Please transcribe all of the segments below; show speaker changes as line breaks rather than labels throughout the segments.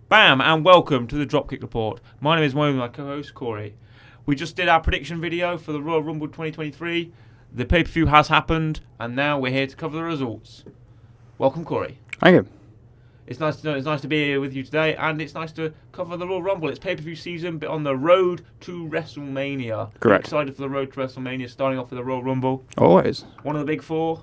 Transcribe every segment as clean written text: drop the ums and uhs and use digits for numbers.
Bam, and welcome to the Dropkick Report. My name is Mo, my co-host Corey. We just did our prediction video for the Royal Rumble 2023. The pay-per-view has happened, and now we're here to cover the results. Welcome, Corey.
Thank you.
It's nice to be here with you today, and it's nice to cover the Royal Rumble. It's pay-per-view season, but on the road to WrestleMania.
Correct.
Excited for the road to WrestleMania, starting off with the Royal Rumble.
Always.
One of the big four.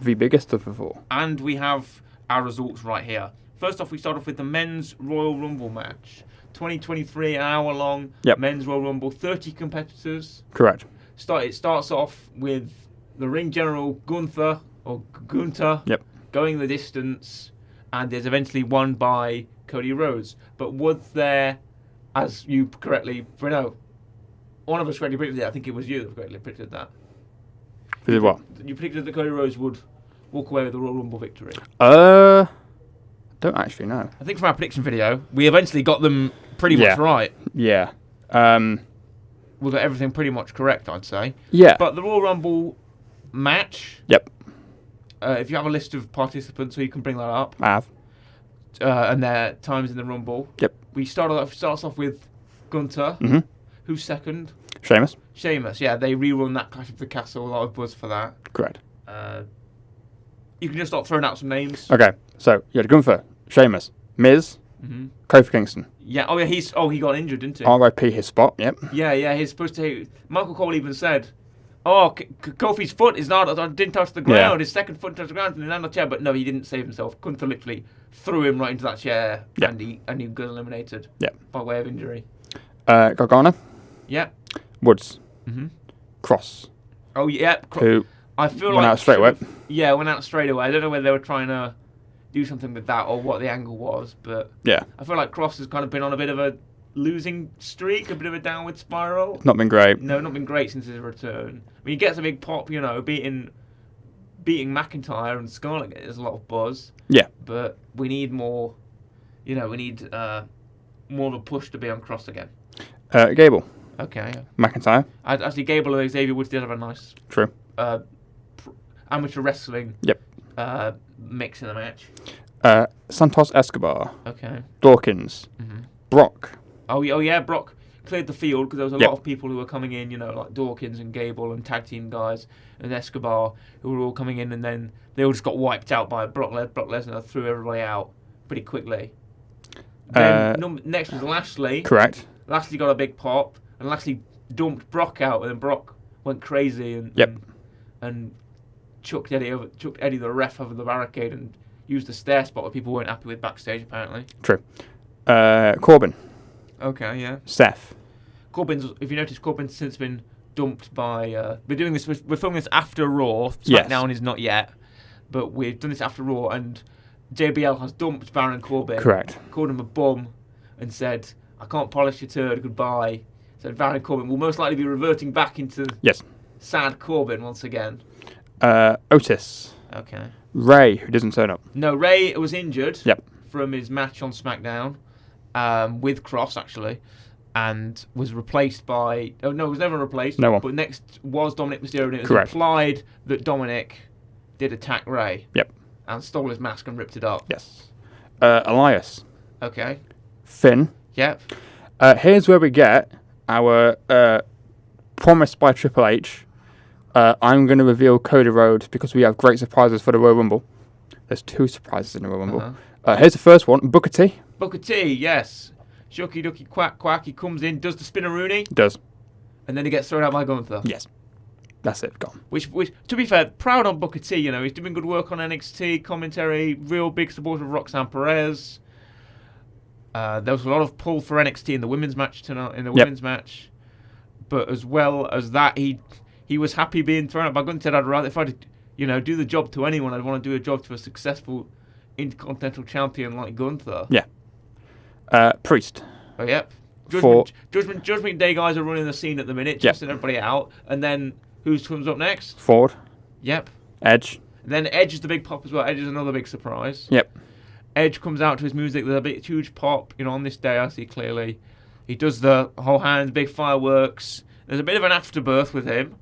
The biggest of the four.
And we have our results right here. First off, we start off with the men's Royal Rumble match. 2023, an hour long men's Royal Rumble, 30 competitors.
Correct.
It starts off with the ring general Gunther going the distance, and is eventually won by Cody Rhodes. But was there, as you correctly, Bruno, one of us correctly predicted it, I think it was you that correctly predicted that.
Predicted what?
You predicted that Cody Rhodes would walk away with the Royal Rumble victory.
Don't actually know.
I think from our prediction video, we eventually got them pretty much right.
Yeah.
We got everything pretty much correct, I'd say.
Yeah.
But the Royal Rumble match.
Yep.
If you have a list of participants, so you can bring that up.
I have.
And their times in the Rumble.
Yep.
We starts off with Gunther.
Mm-hmm.
Who's second?
Sheamus.
Sheamus. Yeah, they rerun that Clash of the Castle. A lot of buzz for that.
Correct.
You can just start throwing out some names.
Okay. So you had Gunther, Sheamus, Miz, Kofi Kingston.
Yeah. Oh yeah. He got injured, didn't he?
R.I.P. his spot. Yep.
Yeah. He's supposed to. Michael Cole even said, "Oh, Kofi's foot is didn't touch the ground.
Yeah.
His second foot touched the ground in the chair." But no, he didn't save himself. Gunther literally threw him right into that chair, and he got eliminated.
Yeah.
By way of injury.
Gargano.
Yeah.
Woods.
Mm-hmm.
Cross.
Oh yeah.
Who
I feel
went
like
out straight away.
Yeah, went out straight away. I don't know whether they were trying to do something with that or what the angle was, but
yeah,
I feel like Cross has kind of been on a bit of a losing streak, a bit of a downward spiral.
Not been great.
No, not been great since his return. I mean, he gets a big pop, beating McIntyre and Scarlett. There's a lot of buzz.
Yeah,
but we need more. We need more of a push to be on Cross again.
Gable.
Okay.
McIntyre.
Actually, Gable and Xavier Woods did have a nice.
True.
Amateur wrestling.
Yep.
Mix in the match.
Santos Escobar.
Okay.
Dawkins.
Mm-hmm.
Brock.
Oh yeah, Brock cleared the field because there was a lot of people who were coming in, like Dawkins and Gable and tag team guys and Escobar who were all coming in, and then they all just got wiped out by Brock Lesnar. Threw everybody out pretty quickly. Then next was Lashley.
Correct.
Lashley got a big pop, and Lashley dumped Brock out, and then Brock went crazy and chucked Eddie the ref over the barricade and used the stair spot that people weren't happy with backstage, apparently.
True. Corbin.
Okay, yeah.
Seth.
If you notice, Corbin's since been dumped by... we're doing this. We're filming this after Raw. SmackDown is not yet, but we've done this after Raw, and JBL has dumped Baron Corbin.
Correct.
Called him a bum and said, "I can't polish your turd, goodbye." Said Baron Corbin will most likely be reverting back into sad Corbin once again.
Otis.
Okay.
Ray, who doesn't turn up.
No, Ray was injured.
Yep.
From his match on SmackDown, with Cross actually, and was replaced by. Oh no, was never replaced.
No one.
But next was Dominic Mysterio, and it was
Correct.
implied that Dominic did attack Ray.
Yep.
And stole his mask and ripped it up.
Yes. Elias.
Okay.
Finn.
Yep.
Here's where we get our promise by Triple H. I'm going to reveal Cody Rhodes because we have great surprises for the Royal Rumble. There's 2 surprises in the Royal Rumble. Here's the first one. Booker T.
Booker T, yes. Shucky ducky quack quack. He comes in, does the spinneroonie.
Does.
And then he gets thrown out by Gunther.
Yes. That's it. Gone.
Which, to be fair, proud on Booker T. He's doing good work on NXT commentary. Real big supporter of Roxanne Perez. There was a lot of pull for NXT in the women's match tonight. Women's match, but as well as that, he was happy being thrown out by Gunther. I'd rather, if I do the job to anyone, I'd want to do a job to a successful Intercontinental Champion like Gunther.
Yeah. Priest.
Oh yep. Judgment Day guys are running the scene at the minute, testing everybody out, and then who comes up next?
Ford.
Yep.
Edge.
And then Edge is the big pop as well. Edge is another big surprise.
Yep.
Edge comes out to his music. There's a big, huge pop. On this day I see clearly. He does the whole hands, big fireworks. There's a bit of an afterbirth with him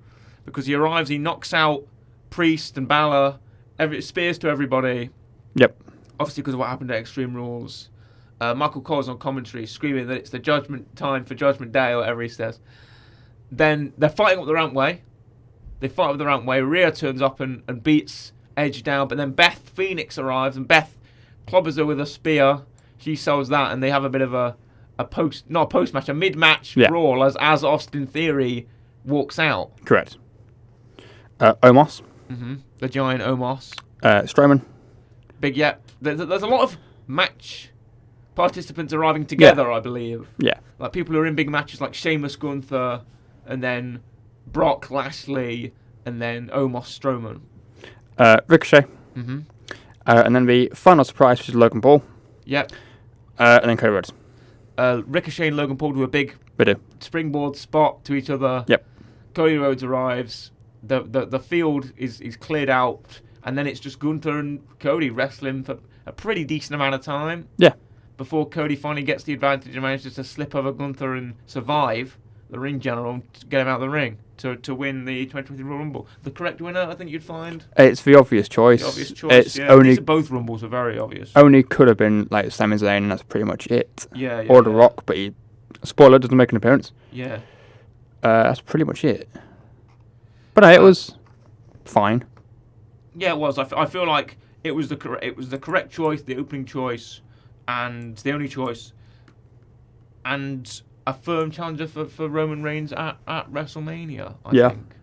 because he arrives. He knocks out Priest and Balor. Spears to everybody.
Yep.
Obviously because of what happened at Extreme Rules. Michael Cole's on commentary screaming that it's the judgment time for Judgment Day or whatever he says. Then they're fighting up the rampway. They fight up the rampway. Rhea turns up and beats Edge down, but then Beth Phoenix arrives and Beth clobbers her with a spear. She sells that, and they have a bit of a mid-match brawl as Austin Theory walks out.
Correct. Omos.
The giant Omos.
Strowman.
Big Yep. There's a lot of match participants arriving together, I believe.
Yeah.
Like people who are in big matches like Sheamus, Gunther, and then Brock, Lashley, and then Omos, Strowman.
Ricochet. And then the final surprise, which is Logan Paul.
Yep.
And then Cody Rhodes.
Ricochet and Logan Paul do a big
We do.
springboard spot to each other.
Yep.
Cody Rhodes arrives. The field is cleared out, and then it's just Gunther and Cody wrestling for a pretty decent amount of time.
Yeah.
Before Cody finally gets the advantage and manages to slip over Gunther and survive the ring general to get him out of the ring to win the 2023 Royal Rumble. The correct winner, I think you'd find.
It's the obvious choice.
The obvious choice. These are both Rumbles are very obvious.
Only could have been like Sami Zayn, and that's pretty much it.
Yeah.
Or The Rock, but spoiler, doesn't make an appearance.
Yeah.
That's pretty much it. But it was fine.
Yeah, it was. I feel like it was the correct choice, the opening choice, and the only choice, and a firm challenger for Roman Reigns at WrestleMania, I think.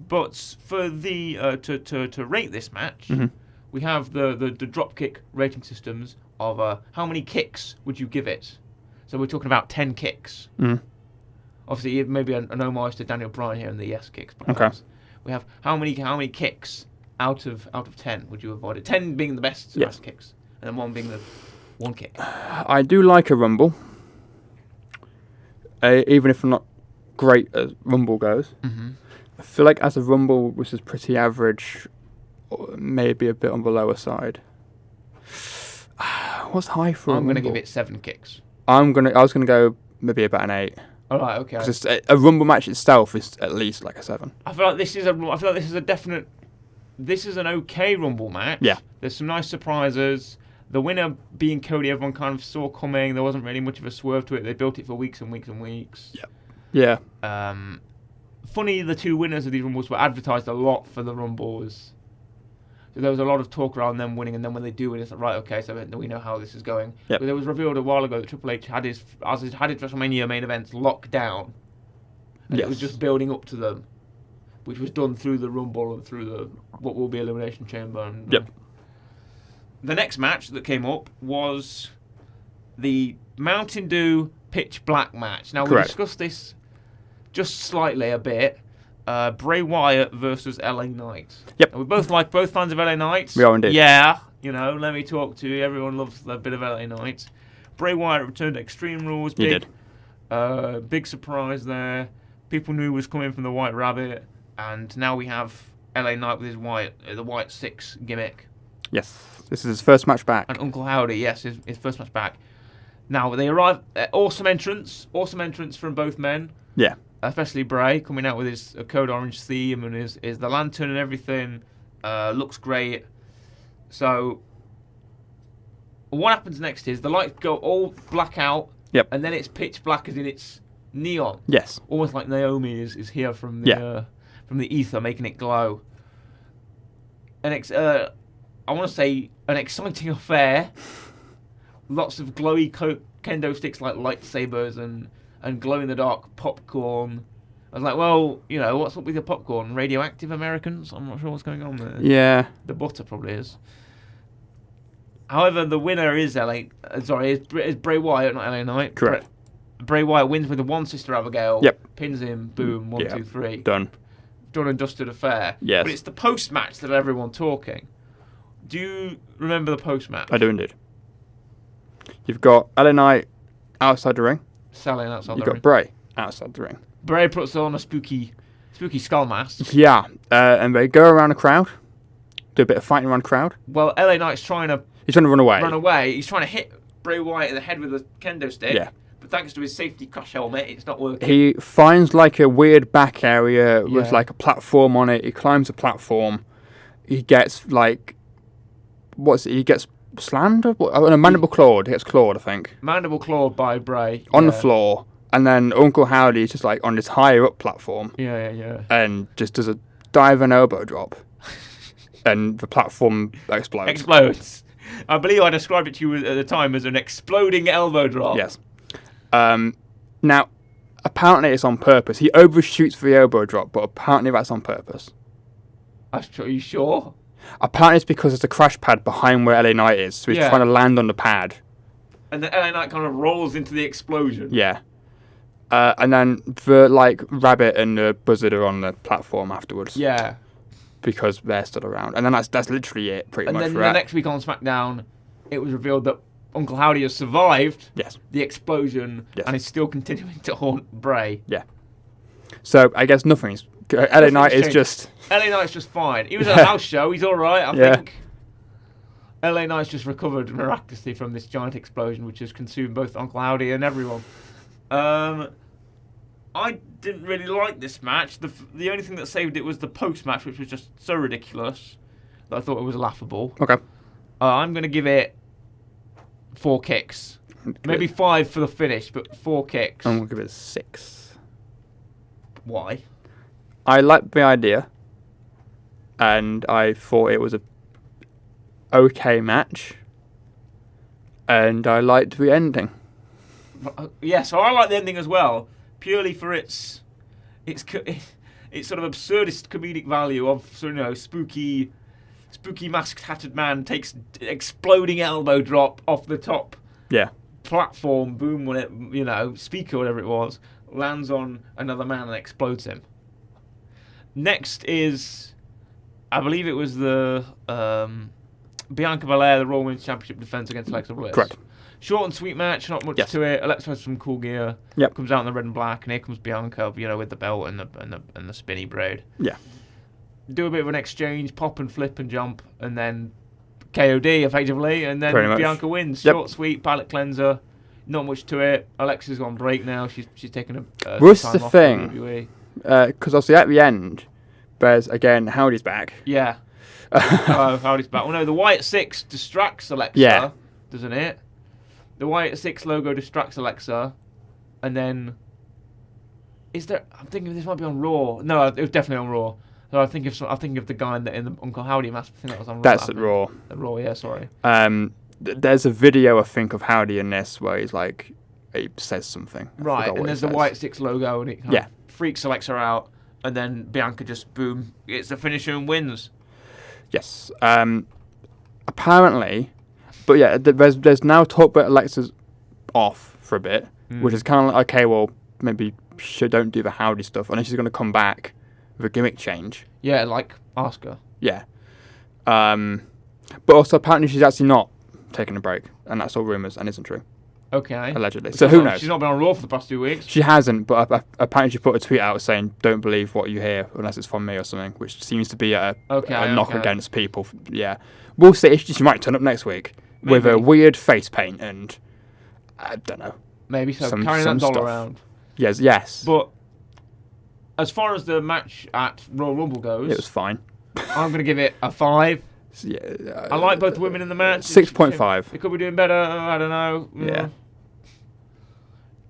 But for the to rate this match, we have the dropkick rating systems of how many kicks would you give it? So we're talking about 10 kicks. Obviously, maybe an homage to Daniel Bryan here in the yes kicks. Perhaps. Okay. We have how many kicks out of 10 would you avoid it? 10 being the best kicks, and then 1 being the 1 kick.
I do like a Rumble. Even if I'm not great as Rumble goes. I feel like as a Rumble, which is pretty average, or maybe a bit on the lower side. What's high for a Rumble?
I'm going to give it 7 kicks.
I was gonna go maybe about an 8.
All right, okay.
Because a Rumble match itself is at least like a 7.
I feel like this is an okay Rumble match.
Yeah.
There's some nice surprises. The winner being Cody, everyone kind of saw coming. There wasn't really much of a swerve to it. They built it for weeks and weeks and weeks.
Yeah.
Funny, the 2 winners of these Rumbles were advertised a lot for the Rumbles. So there was a lot of talk around them winning, and then when they do win, it's like, right, okay, so we know how this is going.
Yep.
But it was revealed a while ago that Triple H had his WrestleMania main events locked down. And it was just building up to them, which was done through the Rumble and through the what will be Elimination Chamber. And, the next match that came up was the Mountain Dew Pitch Black match. Now, we discussed this just slightly a bit. Bray Wyatt versus LA Knight.
Yep.
And we both fans of LA Knight.
We are indeed.
Yeah. Let me talk to you. Everyone loves a bit of LA Knight. Bray Wyatt returned to Extreme Rules.
He did.
Big surprise there. People knew he was coming from the White Rabbit. And now we have LA Knight with his the White 6 gimmick.
Yes. This is his first match back.
And Uncle Howdy, yes, his first match back. Now, they arrive. Awesome entrance from both men.
Yeah.
Especially Bray, coming out with his Code Orange theme and his the lantern and everything. Looks great. So, what happens next is the lights go all black out.
Yep.
And then it's pitch black as in it's neon.
Yes.
Almost like Naomi is here from the ether, making it glow. I want to say an exciting affair. Lots of glowy kendo sticks like lightsabers and glow-in-the-dark popcorn. I was like, well, what's up with the popcorn? Radioactive Americans? I'm not sure what's going on there.
Yeah.
The butter probably is. However, the winner is Bray Wyatt, not LA Knight.
Correct.
Bray Wyatt wins with the one Sister Abigail.
Yep.
Pins him. Boom. 1, 2, 3.
Done.
Done and dusted affair.
Yes.
But it's the post-match that everyone talking. Do you remember the post-match?
I do indeed. You've got LA Knight outside the ring.
Selling outside the ring.
You've got Bray outside the ring.
Bray puts on a spooky skull mask.
Yeah. And they go around the crowd. Do a bit of fighting around the crowd.
Well, LA Knight's trying to
run away.
He's trying to hit Bray Wyatt in the head with a kendo stick.
Yeah.
But thanks to his safety crash helmet, it's not working.
He finds like a weird back area with like a platform on it. He climbs a platform. He gets like... He gets slammed? A mandible clawed. He gets clawed, I think.
Mandible clawed by Bray.
On the floor. And then Uncle Howdy is just like on this higher up platform.
Yeah.
And just does a dive and elbow drop. And the platform explodes.
I believe I described it to you at the time as an exploding elbow drop.
Yes. Now, apparently it's on purpose. He overshoots for the elbow drop, but apparently that's on purpose.
Are you sure?
Apparently it's because there's a crash pad behind where LA Knight is, so he's trying to land on the pad.
And the LA Knight kind of rolls into the explosion.
Yeah. And then the rabbit and the buzzard are on the platform afterwards.
Yeah.
Because they're still around. And then that's literally it, pretty much.
And then the next week on SmackDown, it was revealed that Uncle Howdy has survived the explosion and is still continuing to haunt Bray.
Yeah. So I guess nothing's... LA Knight is just...
LA Knight's just fine. He was at a house show. He's all right, I think. LA Knight's just recovered miraculously from this giant explosion, which has consumed both Uncle Howdy and everyone. I didn't really like this match. The only thing that saved it was the post-match, which was just so ridiculous that I thought it was laughable.
Okay.
I'm going to give it 4 kicks. Maybe 5 for the finish, but 4 kicks.
I'm going to give it 6.
Why?
I liked the idea, and I thought it was a okay match, and I liked the ending.
Yeah, so I like the ending as well, purely for its sort of absurdist comedic value of spooky masked hatted man takes exploding elbow drop off the top platform, boom, when it speaker, whatever it was, lands on another man and explodes him. Next is, I believe it was the Bianca Belair, the Raw Women's Championship defense against Alexa Bliss.
Correct.
Short and sweet match, not much to it. Alexa has some cool gear.
Yep.
Comes out in the red and black, and here comes Bianca, with the belt and the spinny braid.
Yeah.
Do a bit of an exchange, pop and flip and jump, and then KOD effectively, and then Bianca wins.
Yep.
Short, sweet, palate cleanser. Not much to it. Alexa's on break now. She's taking a
what's
time
the
off
thing?
WWE.
Because obviously at the end, there's again Howdy's back.
Yeah. Howdy's back. Well, no, the Wyatt 6 distracts Alexa, doesn't it? The Wyatt 6 logo distracts Alexa, and then I'm thinking this might be on Raw. No, it was definitely on Raw. So I think of the guy in the Uncle Howdy mask. I think that was on Raw.
That's at Raw.
At Raw, yeah, sorry.
There's a video I think of Howdy in this where he says something.
Right, and there's the Wyatt 6 logo, and it kind of freaks Alexa out, and then Bianca just boom, gets the finisher and wins.
Yes. Apparently, but yeah, there's now talk that Alexa's off for a bit, which is kind of like, okay, well, maybe she don't do the Howdy stuff, and then she's going to come back with a gimmick change.
Yeah, like Asuka.
Yeah. But also apparently she's actually not taking a break, and that's all rumours and isn't true.
Okay.
Allegedly. So who knows?
She's not been on Raw for the past 2 weeks.
She hasn't, but apparently she put a tweet out saying, "Don't believe what you hear unless it's from me" or something, which seems to be a knock against people. Yeah. We'll see. She might turn up next week with a weird face paint and I don't know.
Maybe so. Carrying that doll around.
Yes.
But as far as the match at Royal Rumble goes,
it was fine.
I'm going to give it a 5.
Yeah,
I like both the women in the match.
6.5.
They could be doing better. I don't know.
Yeah.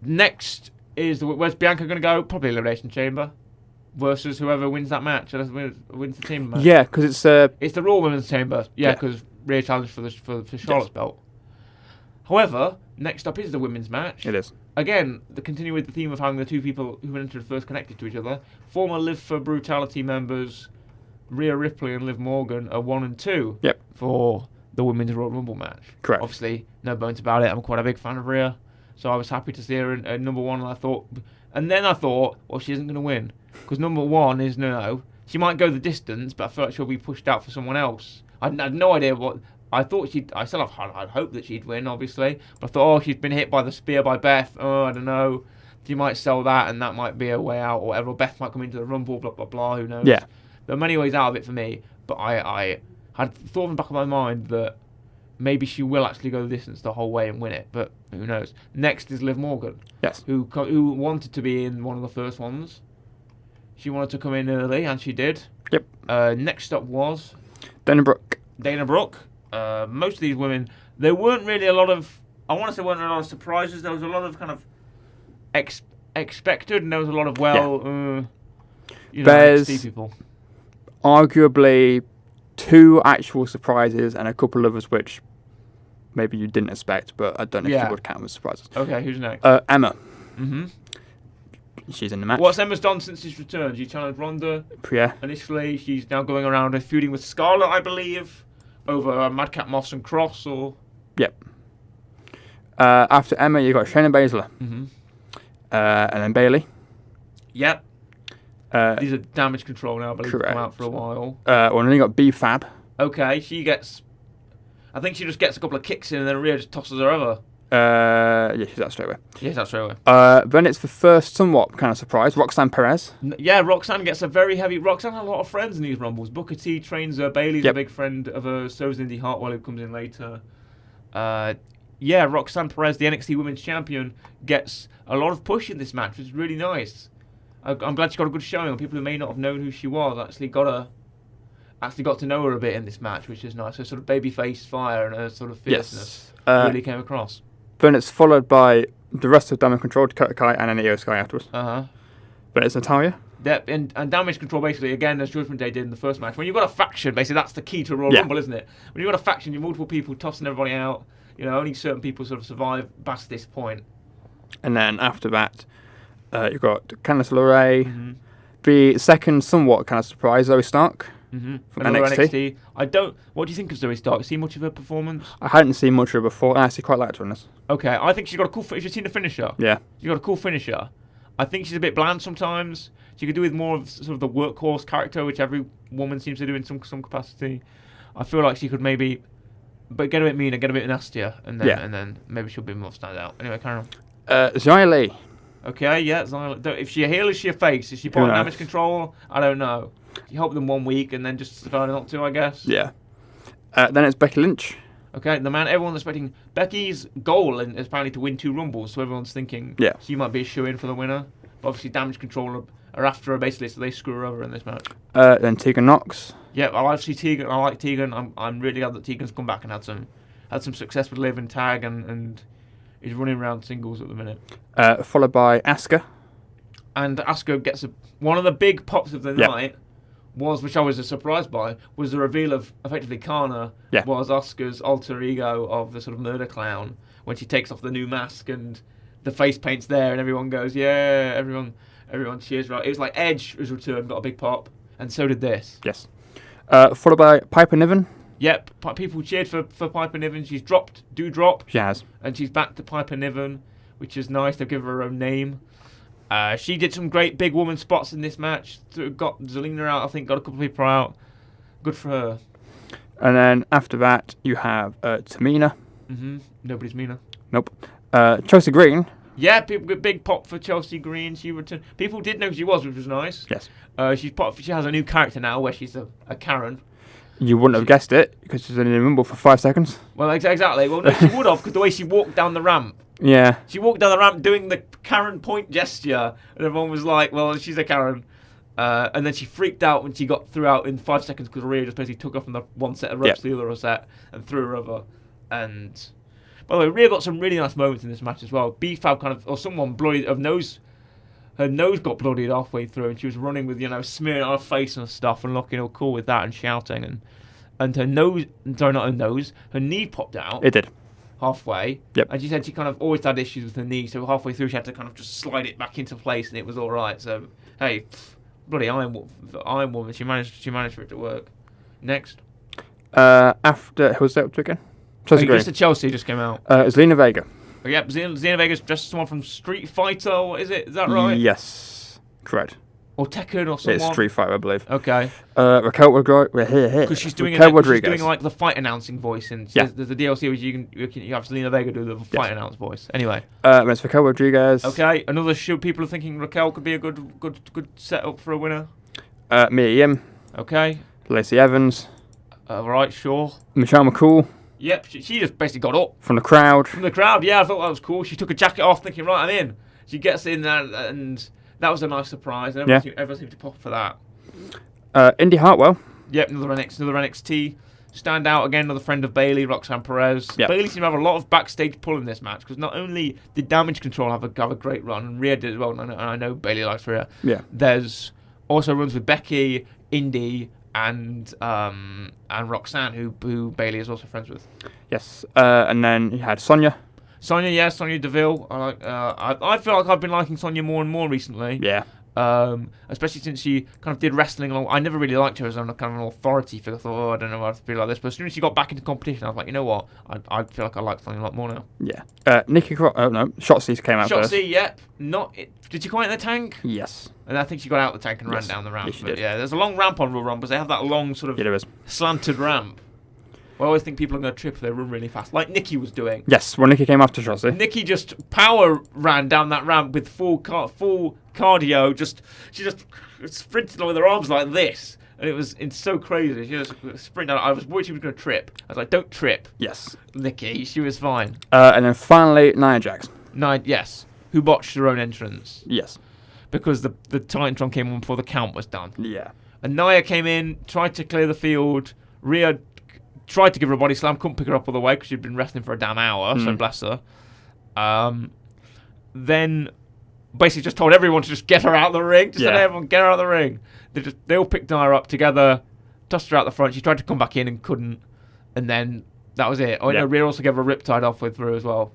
Next is where's Bianca going to go? Probably Elimination Chamber versus whoever wins that match. Wins the team match.
Yeah, because it's
the Raw Women's Chamber. Yeah, because Rhea challenged for Charlotte's belt. However, next up is the women's match.
It is.
Again, continue with the theme of having the two people who entered first connected to each other. Former Live for Brutality members Rhea Ripley and Liv Morgan are 1 and 2 for the women's Royal Rumble match.
Correct.
Obviously, no bones about it. I'm quite a big fan of Rhea, so I was happy to see her in number 1. And then I thought, well, she isn't going to win because number 1 is no. She might go the distance, but I feel like she'll be pushed out for someone else. I had no idea what. I thought I'd hope that she'd win, obviously. But I thought, she's been hit by the spear by Beth. Oh, I don't know. She might sell that, and that might be a way out, or whatever. Or Beth might come into the Rumble, blah, blah, blah. Who knows?
Yeah.
There are many ways out of it for me, but I had thought in the back of my mind that maybe she will actually go the distance the whole way and win it, but who knows. Next is Liv Morgan.
Yes.
Who wanted to be in one of the first ones. She wanted to come in early, and she did.
Yep.
Next up was
Dana Brooke.
Dana Brooke, most of these women, there weren't really a lot of. I want to say, weren't a lot of surprises. There was a lot of kind of expected, and there was a lot of
There's
NXT people.
Arguably 2 actual surprises and a couple others which maybe you didn't expect, but I don't know if you would count them as surprises.
Okay, who's next?
Emma.
Mm-hmm.
She's in the match.
What's Emma's done since his return? She challenged Ronda
Yeah.
initially. She's now going around and feuding with Scarlett, I believe, over Madcap Moss and Cross. Or
Yep. After Emma, you got Shayna Baszler.
Mm-hmm.
And then Bailey.
Yep. These are Damage Control now, I believe.
Correct.
Come out for a while.
Well, then you got B-Fab.
Okay, she gets. I think she just gets a couple of kicks in, and then Rhea just tosses her over.
Yeah, she's out straight away.
Yes, that's straight away.
Then it's the first somewhat kind of surprise, Roxanne Perez.
Yeah, Roxanne gets a very heavy. Roxanne had a lot of friends in these Rumbles. Booker T trains her. Bailey's a big friend of her. So is Indy Hartwell, who comes in later. Yeah, Roxanne Perez, the NXT Women's Champion, gets a lot of push in this match, which is really nice. I'm glad she got a good showing. People who may not have known who she was actually got to know her a bit in this match, which is nice. Her sort of babyface fire and her sort of fierceness really came across.
Then it's followed by the rest of Damage Control, Dakota Kai, and then Io Sky afterwards. Then it's Natalya.
Yep, and Damage Control basically, again, as Judgment Day did in the first match. When you've got a faction, basically that's the key to a Royal Rumble, isn't it? When you've got a faction, you've multiple people tossing everybody out. Only certain people sort of survive past this point.
And then after that, you've got Candice LeRae.
Mm-hmm.
The second somewhat kind of surprise, Zoe Stark.
Mm-hmm.
From NXT.
What do you think of Zoe Stark? See much of her performance?
I hadn't seen much of her before. I actually quite liked her in this.
Okay, I think she's got a cool. If you've seen the finisher,
Yeah.
she's got a cool finisher. I think she's a bit bland sometimes. She could do with more of sort of the workhorse character, which every woman seems to do in some capacity. I feel like she could maybe, but get a bit meaner, get a bit nastier, and then maybe she'll be more stand out. Anyway, Karen.
Xia Li.
Okay, yeah. If she a heel, is she a face? Is she part of Damage Control? I don't know. You help them 1 week and then just decide not to, I guess.
Yeah. Then it's Becky Lynch.
Okay, everyone's expecting Becky's goal is apparently to win 2 Rumbles, so everyone's thinking she might be a shoe-in for the winner. But obviously, Damage Control are after her basically, so they screw her over in this match.
Then Tegan Nox.
Yeah, I like Tegan. I like Tegan. I'm really glad that Tegan's come back and had some success with Liv and Tag and is running around singles at the minute.
Followed by Asuka.
And Asuka gets one of the big pops of the night. Which I was surprised by, was the reveal of effectively Kana was Asuka's alter ego of the sort of murder clown when she takes off the new mask and the face paint's there and everyone goes, yeah, everyone cheers. Right, it was like Edge has returned, got a big pop, and so did this.
Yes. Followed by Piper Niven.
Yep, people cheered for Piper Niven. She's dropped Doudrop.
She has.
And she's back to Piper Niven, which is nice. They've given her own name. She did some great big woman spots in this match. Got Zelina out, I think, got a couple of people out. Good for her.
And then after that, you have Tamina.
Mm-hmm. Nobody's Mina.
Nope. Chelsea Green.
Yeah, big pop for Chelsea Green. She returned. People did know who she was, which was nice.
Yes.
She has a new character now where she's a Karen.
You wouldn't have guessed it because she's only in the Rumble for 5 seconds.
Well, exactly. Well, no, she would have because the way she walked down the ramp.
Yeah.
She walked down the ramp doing the Karen point gesture, and everyone was like, well, she's a Karen. And then she freaked out when she got threw out in 5 seconds because Rhea just basically took her from the one set of ropes to the other set and threw her over. And by the way, Rhea got some really nice moments in this match as well. B-Fab someone bloodied her nose got bloodied halfway through, and she was running with, smearing on her face and stuff and looking all cool with that and shouting. And her knee popped out.
It did.
Halfway.
Yep.
And she said she kind of always had issues with her knee, so halfway through she had to kind of just slide it back into place and it was all right. So, hey, bloody Iron Woman, she managed for it to work. Next.
After, who was that again? Chelsea Green.
Just Chelsea just came out.
Zelina Vega.
Yep, Zelina Vega's just someone from Street Fighter, what is it? Is that right?
Yes, correct.
Or Tekken or someone?
It's Street Fighter, I believe.
Okay.
Raquel Rodriguez.
Because she's doing like the fight announcing voice, and there's the DLC where you have Zelina Vega do the fight announce voice. Anyway.
It's Raquel Rodriguez.
Okay, another show. People are thinking Raquel could be a good setup for a winner.
Mia Yim.
Okay.
Lacey Evans.
Right, sure.
Michelle McCool.
Yep, she just basically got up.
From the crowd.
Yeah, I thought that was cool. She took a jacket off thinking, right, I'm in. She gets in there and that was a nice surprise. Everyone seemed to pop for that.
Indy Hartwell.
Yep, another NXT stand out again, another friend of Bayley, Roxanne Perez.
Yep.
Bayley seemed to have a lot of backstage pull in this match because not only did Damage Control have a great run, and Rhea did as well, and I know Bayley likes Rhea.
Yeah.
There's also runs with Becky, Indy, and Roxanne, who Bayley is also friends with.
Yes. And then you had Sonya.
Sonya Deville. I feel like I've been liking Sonya more and more recently.
Yeah.
Especially since she kind of did wrestling along. I never really liked her as kind of an authority figure. I thought, I don't know how to feel like this. But as soon as she got back into competition, I was like, you know what? I feel like I like Sonya a lot more now.
Yeah. Nikki Cross. Oh no, Shotzi came out first.
Shotzi, yep. Did she go out in the tank?
Yes.
And I think she got out of the tank and ran down the ramp.
Yes, she
But
did.
yeah, there's a long ramp on Royal Rumbles. They have that long sort of
Yeah, there is.
slanted ramp. I always think people are going to trip if they run really fast, like Nikki was doing.
Yes, when Nikki came after Shotzi.
Nikki just power ran down that ramp with full cardio. She just sprinted with her arms like this, and it's so crazy. She just sprinted. I was worried she was going to trip. I was like, "Don't trip,
Yes.
Nikki." She was fine.
And then finally, Nia Jax.
Yes, who botched her own entrance
Yes.
because the Titantron came on before the count was done.
Yeah.
And Nia came in, tried to clear the field. Rhea tried to give her a body slam, couldn't pick her up all the way because she'd been wrestling for a damn hour, so bless her. Then basically just told everyone to just get her out of the ring. Just said, everyone, get her out of the ring. They all picked Nia up together, tossed her out the front. She tried to come back in and couldn't. And then that was it. Oh, no, Rhea also gave her a riptide off with her as well,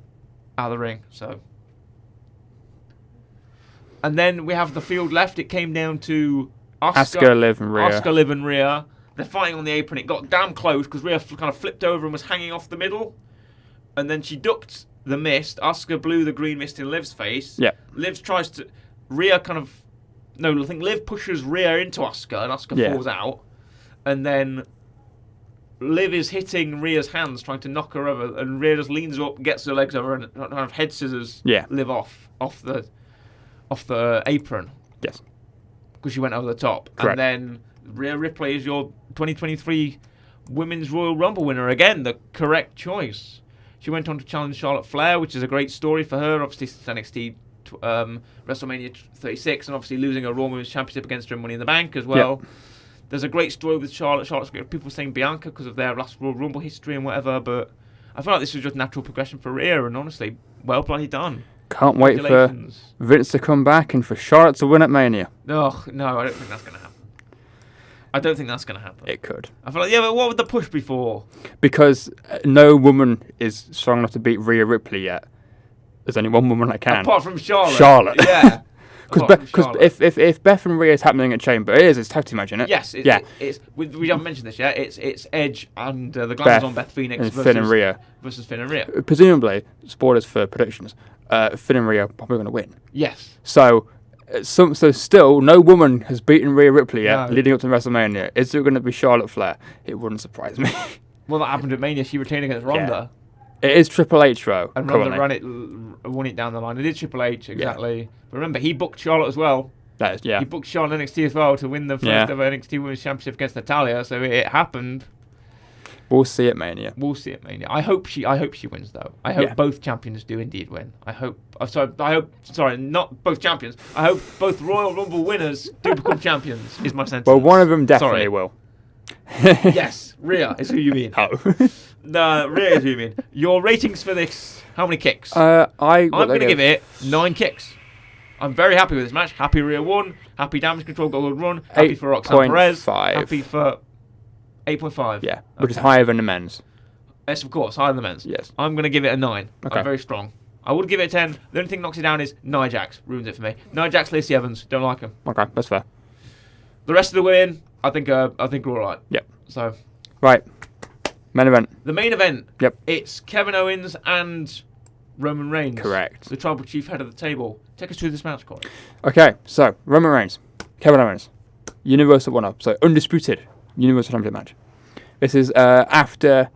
out of the ring. So. And then we have the field left. It came down to
Asuka, Liv, and Rhea.
Asuka, Liv, and Rhea. They're fighting on the apron. It got damn close because Rhea kind of flipped over and was hanging off the middle. And then she ducked the mist. Asuka blew the green mist in Liv's face.
Yeah.
Liv tries to... Rhea kind of... No, I think Liv pushes Rhea into Asuka and Asuka falls out. And then Liv is hitting Rhea's hands, trying to knock her over. And Rhea just leans up, gets her legs over and kind of head scissors Liv off the apron.
Yes.
Because she went over the top.
Correct.
And then Rhea Ripley is your 2023 Women's Royal Rumble winner. Again, the correct choice. She went on to challenge Charlotte Flair, which is a great story for her. Obviously, since NXT WrestleMania 36, and obviously losing her Raw Women's Championship against her in Money in the Bank as well. Yep. There's a great story with Charlotte. Charlotte's great. People saying Bianca because of their last Royal Rumble history and whatever, but I feel like this was just natural progression for Rhea, and honestly, well bloody done.
Can't wait for Vince to come back and for Charlotte to win at Mania.
Oh, no, I don't think that's going to happen. I don't think that's going to happen.
It could.
I feel like, but what would the push be for?
Because no woman is strong enough to beat Rhea Ripley yet. There's only one woman that can.
Apart from Charlotte.
Charlotte.
Yeah.
Because if Beth and Rhea is happening at Chamber, it's tag team match, isn't it?
Yes. We haven't mentioned this yet. It's Edge and the glasses on Beth Phoenix
and Finn and Rhea.
Versus Finn and Rhea.
Presumably, spoilers for predictions, Finn and Rhea are probably going to win.
Yes.
So still, no woman has beaten Rhea Ripley yet, leading up to WrestleMania. Is it going to be Charlotte Flair? It wouldn't surprise me.
Well, that happened at Mania. She retained against Ronda.
Yeah. It is Triple H, though.
And Ronda won it down the line. It is Triple H, exactly. Yeah. But remember, he booked Charlotte as well.
That is, yeah.
He booked Charlotte NXT as well to win the first ever NXT Women's Championship against Natalya. So it happened.
We'll see at Mania.
I hope she wins though. I hope both champions do indeed win. Sorry, not both champions. I hope both Royal Rumble winners do become champions. Is my sentence.
Well, one of them definitely will.
Yes, Rhea is who you mean.
Oh.
No, Rhea is who you mean. Your ratings for this? How many kicks?
I'm
going to give it 9 kicks. I'm very happy with this match. Happy Rhea won. Happy Damage Control got a good run. Happy for Roxanne Perez. Happy for 8.5.
Yeah, which is higher than the men's.
Yes, of course, higher than the men's.
Yes.
I'm going to give it a 9.
Okay.
I'm very strong. I would give it a 10. The only thing that knocks it down is Nia Jax. Ruins it for me. Nia Jax, Lacey Evans. Don't like him.
Okay, that's fair.
The rest of the women, I think we're all right.
Yep.
So.
Right. Main event.
The main event.
Yep.
It's Kevin Owens and Roman Reigns.
Correct.
The tribal chief head of the table. Take us through this match, Corey.
Okay, so Roman Reigns, Kevin Owens, Universal 1-Up, so undisputed Universal Championship match. This is after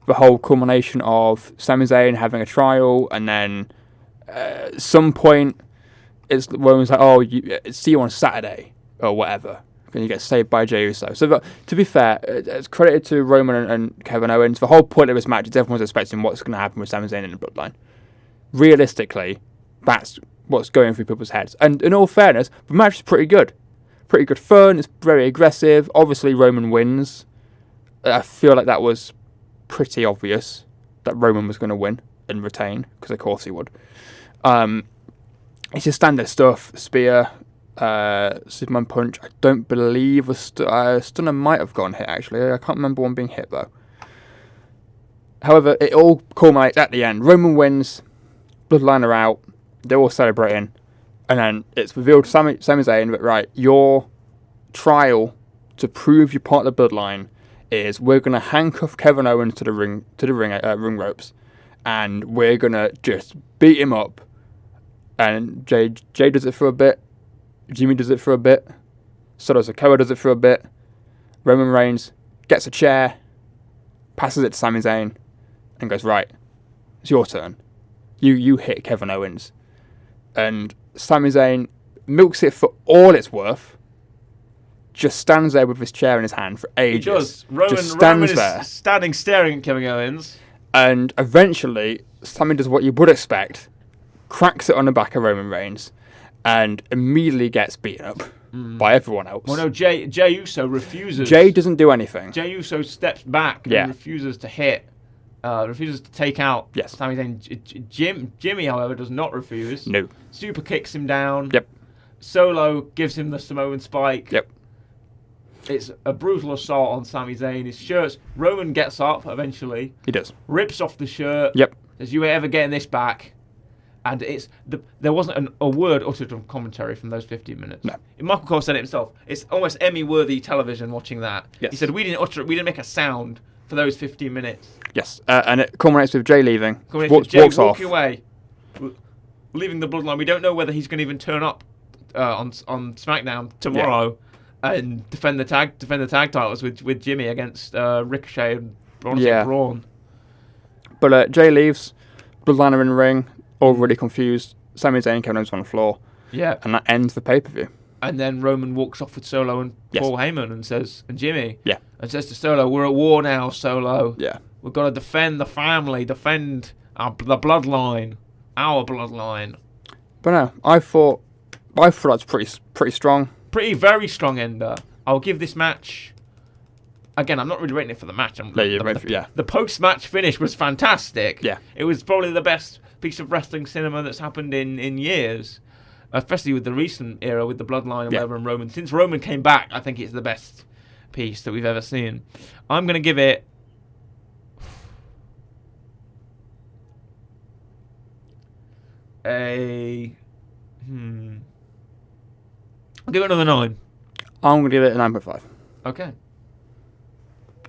the whole culmination of Sami Zayn having a trial, and then at some point, it's Roman's like, see you on Saturday, or whatever. And you get saved by Jey Uso. So, to be fair, it's credited to Roman and Kevin Owens. The whole point of this match is everyone's expecting what's going to happen with Sami Zayn in the Bloodline. Realistically, that's what's going through people's heads. And in all fairness, the match is pretty good. Pretty good fun. It's very aggressive. Obviously, Roman wins. I feel like that was pretty obvious that Roman was going to win and retain, because of course he would. It's just standard stuff. Spear, Superman punch. I don't believe a stunner might have gone hit, actually. I can't remember one being hit, though. However, it all culminates at the end. Roman wins, Bloodline are out, they're all celebrating, and then it's revealed to Sami Zayn that, right, your trial to prove you're part of the Bloodline is we're going to handcuff Kevin Owens to the ring ropes, and we're going to just beat him up. And Jay does it for a bit, Jimmy does it for a bit, Solo Sikoa does it for a bit, Roman Reigns gets a chair, passes it to Sami Zayn, and goes, right, it's your turn. You hit Kevin Owens. And Sami Zayn milks it for all it's worth, just stands there with his chair in his hand for ages.
He does. Roman
stands
is
there.
standing staring at Kevin Owens.
And eventually, Sami does what you would expect, cracks it on the back of Roman Reigns, and immediately gets beaten up by everyone else.
Well, no, Jay Uso refuses.
Jay doesn't do anything.
Jay Uso steps back and refuses to hit, refuses to take out Sami Zayn. Jimmy, however, does not refuse.
No.
Super kicks him down.
Yep.
Solo gives him the Samoan spike.
Yep.
It's a brutal assault on Sami Zayn. His shirts. Roman gets up eventually.
He does.
Rips off the shirt.
Yep.
Says, "You ever getting this back?" And there wasn't a word uttered of commentary from those 15 minutes.
No.
Michael Cole said it himself. It's almost Emmy-worthy television watching that.
Yes.
He said, we didn't make a sound for those 15 minutes.
Yes. And it culminates with Jay leaving.
Walks
off.
Walking away, leaving the Bloodline. We don't know whether he's going to even turn up on SmackDown tomorrow and defend the tag titles with Jimmy against Ricochet and Braun.
But Jay leaves. Bloodline are in the ring. All really confused. Sami Zayn and Kevin Owens on the floor.
Yeah.
And that ends the pay-per-view.
And then Roman walks off with Solo and Paul Heyman and Jimmy.
Yeah.
And says to Solo, "We're at war now, Solo.
Yeah.
We've got to defend the family, defend the bloodline, our bloodline."
But no, I thought that's pretty strong.
Very strong ender. I'll give this match. Again, I'm not really rating it for the match. The post-match finish was fantastic.
Yeah.
It was probably the best piece of wrestling cinema that's happened in years, especially with the recent era with the Bloodline and whatever and Roman. Since Roman came back, I think it's the best piece that we've ever seen. I'm going to give it a... I'll give it another 9.
I'm going to give it a 9.5.
Okay.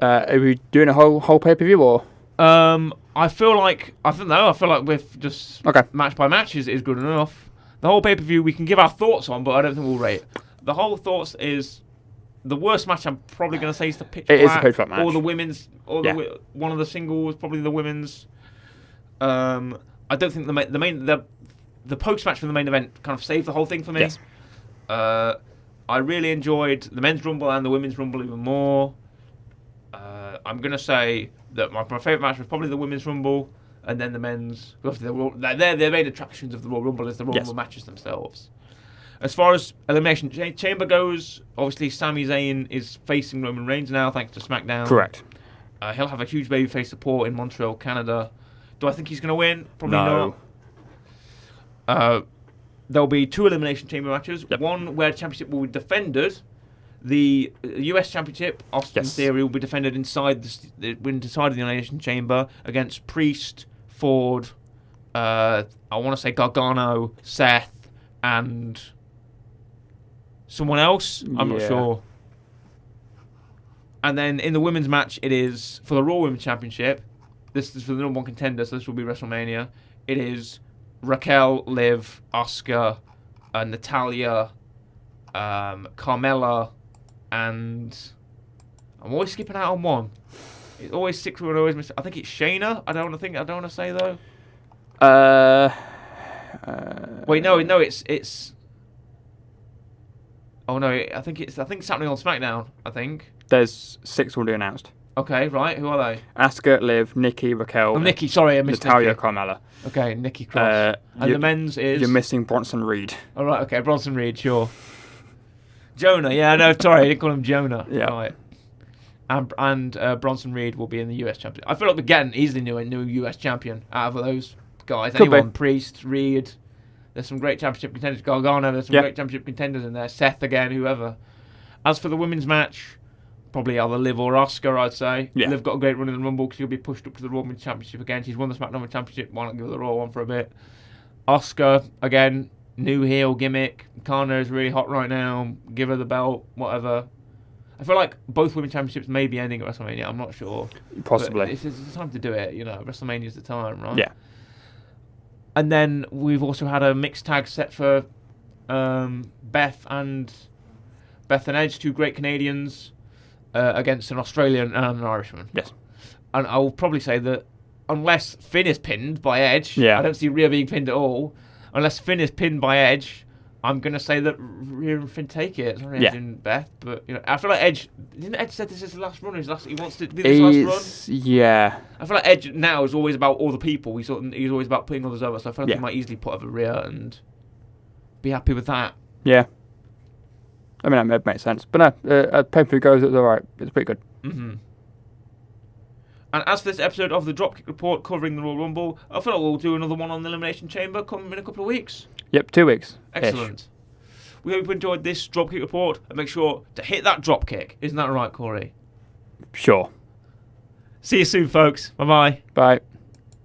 Are we doing a whole pay-per-view or?
I feel like with just match by match is good enough. The whole pay-per-view we can give our thoughts on, but I don't think we'll rate it. The whole thoughts is the worst match. I'm probably going to say is the pitch black.
It is the pitch black match.
Or the women's, or one of the singles, probably the women's. I don't think the post match from the main event kind of saved the whole thing for me.
Yes.
I really enjoyed the men's rumble and the women's rumble even more. I'm going to say that my favourite match was probably the women's rumble and then the men's. They're main attractions of the Royal Rumble is the Royal Rumble matches themselves. As far as Elimination Chamber goes, obviously Sami Zayn is facing Roman Reigns now thanks to SmackDown.
Correct.
He'll have a huge babyface support in Montreal, Canada. Do I think he's going to win? Probably not. There'll be 2 Elimination Chamber matches. Yep. One where the championship will be defended. The US Championship, Austin Theory, will be defended inside the Elimination Chamber against Priest, Ford, I want to say Gargano, Seth, and someone else. I'm not sure. And then in the women's match, it is for the Raw Women's Championship. This is for the number 1 contender, so this will be WrestleMania. It is Raquel, Liv, Asuka, Natalya, Carmella, and I'm always skipping out on one. It's always 6 women. Always miss. I think it's Shayna. I don't want to say though. Wait, no, it's. Oh no, I think it's happening on SmackDown. I think
there's 6 already announced.
Okay, right. Who are they?
Asuka, Liv, Nikki, Raquel.
Oh, Nikki. Sorry, I missed
Natalya,
Nikki.
Carmella.
Okay, Nikki Cross. And the men's is.
You're missing Bronson Reed.
All right. Okay, Bronson Reed. Sure. Jonah. Yeah, no. Sorry, I didn't call him Jonah.
Yeah.
Right. and Bronson Reed will be in the US champion. I feel like we're getting easily a new US champion out of those guys.
Could be.
Anyone, Priest, Reed. There's some great championship contenders. Gargano, there's some great championship contenders in there. Seth again, whoever. As for the women's match, probably either Liv or Asuka, I'd say.
Yeah.
Liv got a great run in the Rumble because she'll be pushed up to the Raw Women's Championship again. She's won the SmackDown Championship. Why not give her the Raw one for a bit? Asuka, again, new heel gimmick. Kana is really hot right now. Give her the belt, whatever. I feel like both women's championships may be ending at WrestleMania. I'm not sure.
Possibly.
But it's the time to do it. WrestleMania's the time, right?
Yeah.
And then we've also had a mixed tag set for Beth and Edge, two great Canadians, against an Australian and an Irishman.
Yes.
And I will probably say that unless Finn is pinned by Edge,
Yeah.
I don't see Rhea being pinned at all. Unless Finn is pinned by Edge, I'm going to say that Rhea and Finn take it. Sorry, Edge and Beth, but I feel like Edge. Didn't Edge say this is his last run? He wants to be this last run.
Yeah.
I feel like Edge now is always about all the people. He's always about putting others over. So I feel like he might easily put over Rhea and be happy with that.
Yeah. I mean, that makes sense. But no, as pay-per-view goes, it was alright. It's pretty good.
Mm-hmm. And as for this episode of the Dropkick Report covering the Royal Rumble, I feel like we'll do another one on the Elimination Chamber coming in a couple of weeks.
Yep, 2 weeks.
Excellent. We hope you enjoyed this Dropkick Report, and make sure to hit that dropkick. Isn't that right, Corey?
Sure.
See you soon, folks. Bye-bye.
Bye.